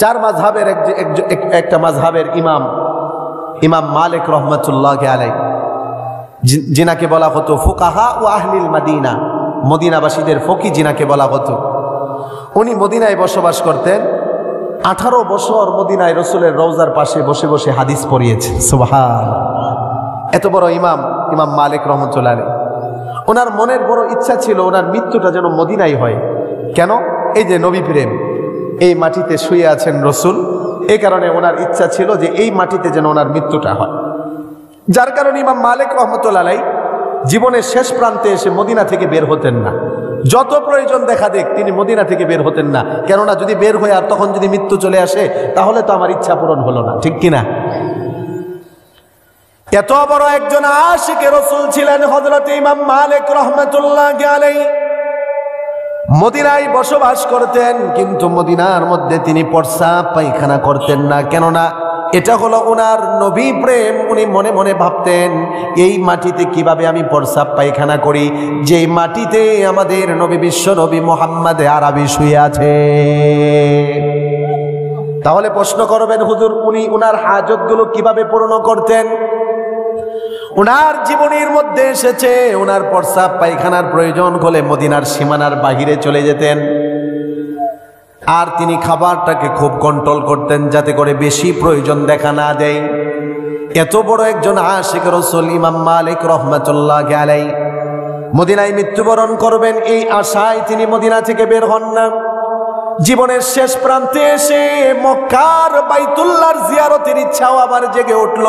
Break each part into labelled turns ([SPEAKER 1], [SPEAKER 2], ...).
[SPEAKER 1] চার মাযহাবের একটা মাযহাবের ইমাম মালিক রহমাতুল্লাহি আলাইহি, যিনাকে বলা হতো ফুকাহা ও আহলিল মাদিনা, মদিনাবাসীদের ফকি যিনাকে বলা হতো। উনি মদিনায় বসবাস করতেন। 18 বছর মদিনায় রসুলের রওজার পাশে বসে বসে হাদিস পড়িয়েছে। সুবহানাল্লাহ। এত বড় ইমাম মালিক রহমাতুল্লাহি আলাইহি। ওনার মনের বড় ইচ্ছা ছিল ওনার মৃত্যুটা যেন মদিনায় হয়। কেন? এই যে নবী প্রেম, এই মাটিতে শুয়ে আছেন রসুল, এই কারণে ওনার ইচ্ছা ছিল যে এই মাটিতে যেন ওনার মৃত্যুটা হয়। যার কারণে ইমাম মালিক রহমাতুল্লাহি আলাইহি জীবনের শেষ প্রান্তে এসে মদিনা থেকে বের হতেন না। যত প্রয়োজন দেখা দেখ তিনি মদিনা থেকে বের হতেন না। কেননা যদি বের হয়ে আর তখন যদি মৃত্যু চলে আসে তাহলে তো আমার ইচ্ছা পূরণ হলো না, ঠিক কিনা? এত বড় একজন আশিকে রসুল ছিলেন হযরত ইমাম মালিক রহমাতুল্লাহি আলাইহি। মদিনায় বসবাস করতেন, কিন্তু মদিনার মধ্যে তিনি প্রস্রাব পায়খানা করতেন না। কেননা এটা হলো ওনার নবী প্রেম। উনি মনে মনে ভাবতেন এই মাটিতে কিভাবে আমি প্রস্রাব পায়খানা করি, যেই মাটিতে আমাদের নবী বিশ্ব নবী মুহাম্মদ আরবি শুয়ে আছে। তাহলে প্রশ্ন করবেন, হুজুর উনি ওনার হাজতগুলো কিভাবে পূর্ণ করতেন? ওনার জীবনের মধ্যে এসেছে ওনার প্রস্রাব পায়খানার প্রয়োজন হলে মদিনার সীমানার বাহিরে চলে যেতেন। আর তিনি খাবারটাকে খুব কন্ট্রোল করতেন যাতে করে বেশি প্রয়োজন দেখা না দেয়। এত বড় একজন আশিক রাসূল ইমাম মালিক রহমাতুল্লাহি আলাইহি মদিনায় মৃত্যুবরণ করবেন এই আশায় তিনি মদিনা থেকে বের হন না। জীবনের শেষ প্রান্তে এসে মক্কার বাইতুল্লাহর জিয়ারতের ইচ্ছাও আবার জেগে উঠল।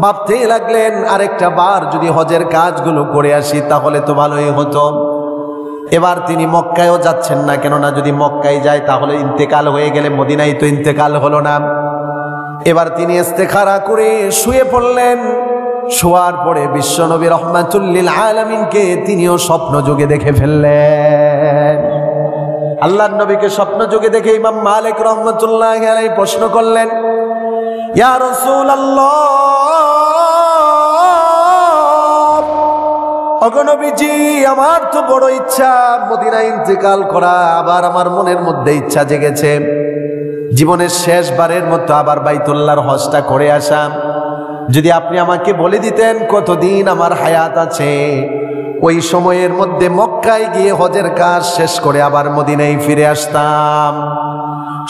[SPEAKER 1] ভাবতে লাগলেন আরেকটা বার যদি হজের কাজগুলো করে আসি তাহলে তো ভালোই হতো। এবার তিনি মক্কায়ও যাচ্ছেন না, কেননা যদি মক্কায় যায় তাহলে ইন্তেকাল হয়ে গেলে মদিনায় তো ইন্তেকাল হলো না। এবার তিনি ইস্তেখারা করে শুয়ে পড়লেন। শোয়ার পরে বিশ্বনবী রাহমাতুল লিল আলামিনকে তিনিও স্বপ্ন যোগে দেখে ফেললেন। আল্লাহর নবীকে স্বপ্ন যোগে দেখে ইমাম মালিক রহমাতুল্লাহি আলাইহি প্রশ্ন করলেন, ইয়া রাসূলুল্লাহ, নবীজি আমার তো বড় ইচ্ছা মদিনায় ইন্তেকাল করা, আবার আমার মনের মধ্যে ইচ্ছা জেগেছে জীবনের শেষবারের মতো আবার বাইতুল্লাহর হজটা করে আসা। যদি আপনি আমাকে বলে দিতেন কতদিন আমার হায়াত আছে, ওই সময়ের মধ্যে মক্কায় গিয়ে হজের কাজ শেষ করে আবার মদিনায় ফিরে আসতাম।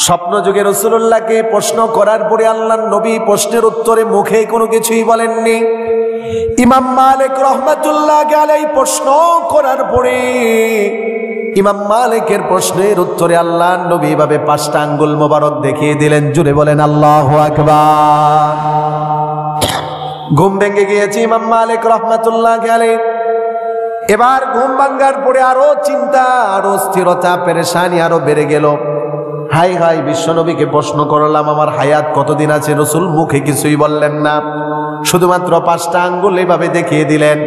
[SPEAKER 1] স্বপ্ন যুগে রাসূলুল্লাহকে প্রশ্ন করার পরে আল্লাহর নবী প্রশ্নের উত্তরে মুখে কোনো কিছুই বলেননি। ইমাম মালিক রহমাতুল্লাহি আলাইহি প্রশ্ন করার পরে ইমাম মালিকের প্রশ্নের উত্তরে আল্লাহর নবী এভাবে 5টা আঙ্গুল মোবারক দেখিয়ে দিলেন। জুড়ে বলেন আল্লাহু আকবার। ঘুম ভেঙে গিয়েছে ইমাম মালিক রহমাতুল্লাহি আলাইহি। এবার ঘুম ভাঙার পরে আরো চিন্তা, আরো স্থিরতা, পেরেশানি আরো বেড়ে গেল। হাই হাই, বিশ্বনবীকে প্রশ্ন করলাম আমার হায়াত কতদিন আছে, রসুল মুখে কিছুই বললেন না, শুধুমাত্র 5টা আঙ্গুল এইভাবে দেখিয়ে দিলেন।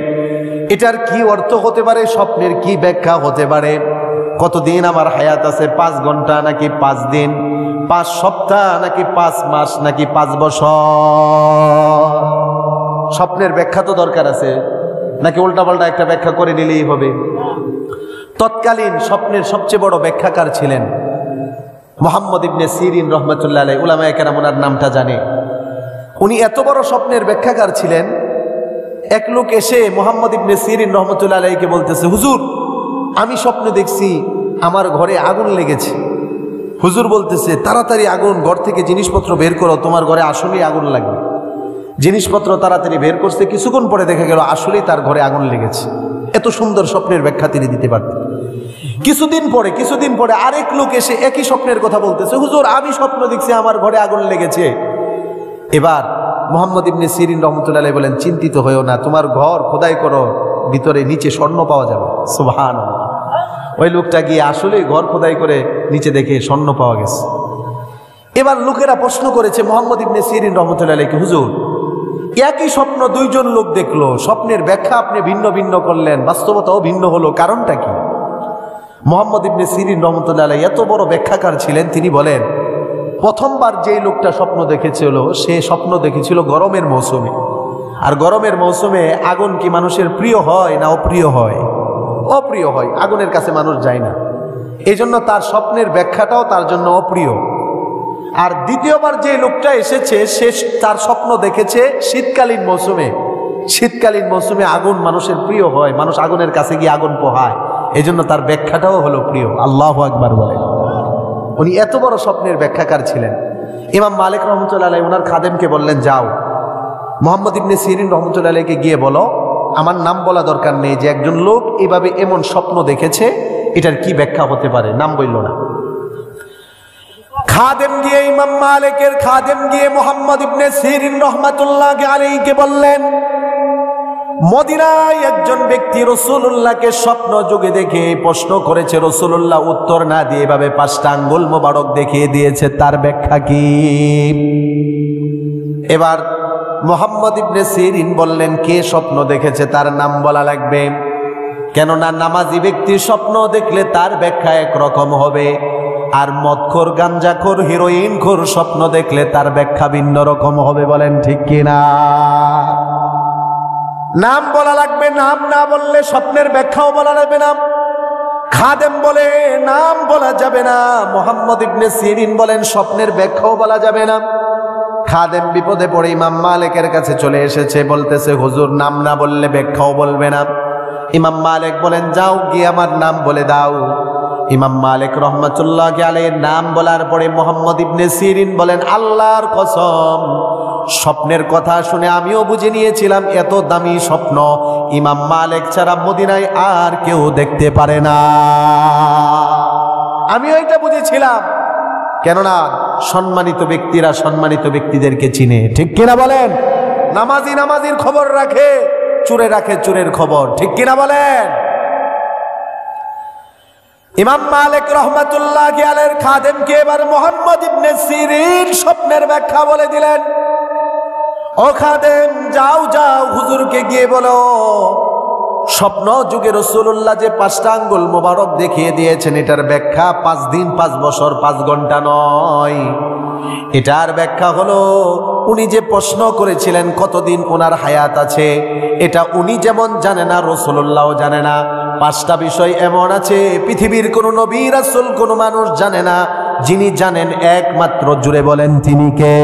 [SPEAKER 1] এটার কি অর্থ হতে পারে, স্বপ্নের কি ব্যাখ্যা হতে পারে? কতদিন আমার হায়াত আছে, 5 ঘন্টা নাকি 5 দিন, 5 সপ্তাহ নাকি 5 মাস নাকি 5 বছর? স্বপ্নের ব্যাখ্যা তো দরকার আছে, নাকি উল্টাপাল্টা একটা ব্যাখ্যা করে নিলেই হবে? তৎকালীন স্বপ্নের সবচেয়ে বড় ব্যাখ্যাকার ছিলেন মুহাম্মদ ইবনে সিরিন রহমাতুল্লাহ আলাইহি। উলামায়ে কেরাম ওনার নামটা জানে। উনি এত বড় স্বপ্নের ব্যাখ্যাকার ছিলেন, এক লোক এসে মুহাম্মদ ইবনে সিরিন রহমাতুল্লাহ আলাইহিকে বলতেছে, হুজুর আমি স্বপ্ন দেখছি আমার ঘরে আগুন লেগেছে। হুজুর বলতেছে, তাড়াতাড়ি আগুন, ঘর থেকে জিনিসপত্র বের করো, তোমার ঘরে আসলেই আগুন লাগবে। জিনিসপত্র তাড়াতাড়ি বের করছে, কিছুক্ষণ পরে দেখা গেল আসলেই তার ঘরে আগুন লেগেছে। এত সুন্দর স্বপ্নের ব্যাখ্যা তিনি দিতে পারতেন। কিছুদিন পরে আরেক লোক এসে একই স্বপ্নের কথা বলতেছে, হুজুর আমি স্বপ্ন দেখছি আমার ঘরে আগুন লেগেছে। এবার মুহাম্মদ ইবনে সিরিন রহমাতুল্লাহ আলাইহি বলেন, চিন্তিত হয়েও না, তোমার ঘর খোদাই করো, ভিতরে নিচে স্বর্ণ পাওয়া যাবে। সুবহানাল্লাহ। ওই লোকটা গিয়ে আসলেই ঘর খোদাই করে নিচে দেখে স্বর্ণ পাওয়া গেছে। এবার লোকেরা প্রশ্ন করেছে মুহাম্মদ ইবনে সিরিন রহমাতুল্লাহ আলাইহি, হুজুর একই স্বপ্ন 2 জন লোক দেখলো, স্বপ্নের ব্যাখ্যা আপনি ভিন্ন ভিন্ন করলেন, বাস্তবতাও ভিন্ন হলো, কারণটা কি? মুহাম্মদ ইবনে সিরিন রহমাতুল্লাহ আলাইহি এত বড় ব্যাখ্যাকার ছিলেন, তিনি বলেন, প্রথমবার যেই লোকটা স্বপ্ন দেখেছিল সে স্বপ্ন দেখেছিল গরমের মৌসুমে। আর গরমের মৌসুমে আগুন কি মানুষের প্রিয় হয় না অপ্রিয় হয়? অপ্রিয় হয়, আগুনের কাছে মানুষ যায় না। এই জন্য তার স্বপ্নের ব্যাখ্যাটাও তার জন্য অপ্রিয়। আর দ্বিতীয়বার যে লোকটা এসেছে সে তার স্বপ্ন দেখেছে শীতকালীন মৌসুমে। শীতকালীন মৌসুমে আগুন মানুষের প্রিয় হয়, মানুষ আগুনের কাছে গিয়ে আগুন পোহায়, এই জন্য তার ব্যাখ্যাটাও হলো প্রিয়। আল্লাহু আকবার বলে। উনি এত বড় স্বপ্নের ব্যাখ্যাকার ছিলেন। ইমাম মালিক রহমতুল্লাহ আলাইহি ওনার খাদেমকে বললেন, যাও মুহাম্মদ ইবনে সিরিন রহমতুল্লাহ আলাইহিকে গিয়ে বলো, আমার নাম বলা দরকার নেই, যে একজন লোক এভাবে এমন স্বপ্ন দেখেছে, এটার কি ব্যাখ্যা হতে পারে, নাম বলল না। খাদেম গিয়ে ইমাম মালিকের খাদেম গিয়ে মুহাম্মদ ইবনে সিরিন রহমাতুল্লাহ আলাইহিকে বললেন, মদিনায় একজন ব্যক্তি রাসূলুল্লাহকে স্বপ্ন যুগে দেখে প্রশ্ন করেছে, রাসূলুল্লাহ উত্তর না দিয়ে এভাবে 5টা আঙ্গুল মোবারক দেখিয়ে দিয়েছে, তার ব্যাখ্যা কি? এবার মুহাম্মদ ইবনে সিরিন বললেন, কে স্বপ্ন দেখেছে তার নাম বলা লাগবে, কেননা নামাজি ব্যক্তি স্বপ্ন দেখলে তার ব্যাখ্যা একরকম হবে, আর মদখোর, গাঞ্জাখোর, হিরোইনখোর স্বপ্ন দেখলে তার ব্যাখ্যা ভিন্ন রকম হবে। বলেন ঠিক কিনা? নাম বলা লাগবে, নাম না বললে স্বপ্নের ব্যাখ্যাও বলা লাগবে না। খাদেম বলে নাম বলা যাবে না, মুহাম্মদ ইবনে সিরিন বলেন স্বপ্নের ব্যাখ্যাও বলা যাবে না। খাদেম বিপদে পড়ে ইমাম মালিকের কাছে চলে এসেছে, বলতেছে, হুজুর নাম না বললে ব্যাখ্যাও বলবে না। ইমাম মালিক বলেন, যাও গিয়ে আমার নাম বলে দাও। ইমাম মালিক রহমাতুল্লাহ আলাইহির নাম বলার পরে মুহাম্মদ ইবনে সিরিন বলেন, আল্লাহর কসম, স্বপ্নের কথা শুনে আমিও বুঝে নিয়েছিলাম এত দামি স্বপ্ন ইমাম মালিক ছাড়া মদিনায় আর কেউ দেখতে পারে না। আমিও এটা বুঝেছিলাম, কেননা সম্মানিত ব্যক্তিরা সম্মানিত ব্যক্তিদেরকে চিনে। ঠিক কিনা বলেন? নামাজি নামাজির খবর রাখে, চোরে রাখে চোরের খবর। ঠিক কিনা বলেন? ইমাম মালিক রহমাতুল্লাহ আলাইহির খাদেমকে এবার মুহাম্মদ ইবনে সিরিন স্বপ্নের ব্যাখ্যা বলে দিলেন। ও খাদেম, যাও যাও হুজুরকে গিয়ে বলো, স্বপ্ন যুগে রাসূলুল্লাহ যে 5টা আঙ্গুল মোবারক দেখিয়ে দিয়েছেন, এটার ব্যাখ্যা 5 দিন 5 বছর 5 ঘন্টা নয়। এটার ব্যাখ্যা হলো, উনি যে প্রশ্ন করেছিলেন কতদিন ওনার হায়াত আছে, এটা উনি যেমন জানে না, রাসূলুল্লাহও জানে না। 5টা বিষয় এমন আছে পৃথিবীর কোন নবী রাসূল কোন মানুষ জানে না, যিনি জানেন একমাত্র, জুড়ে বলেন তিনি কে?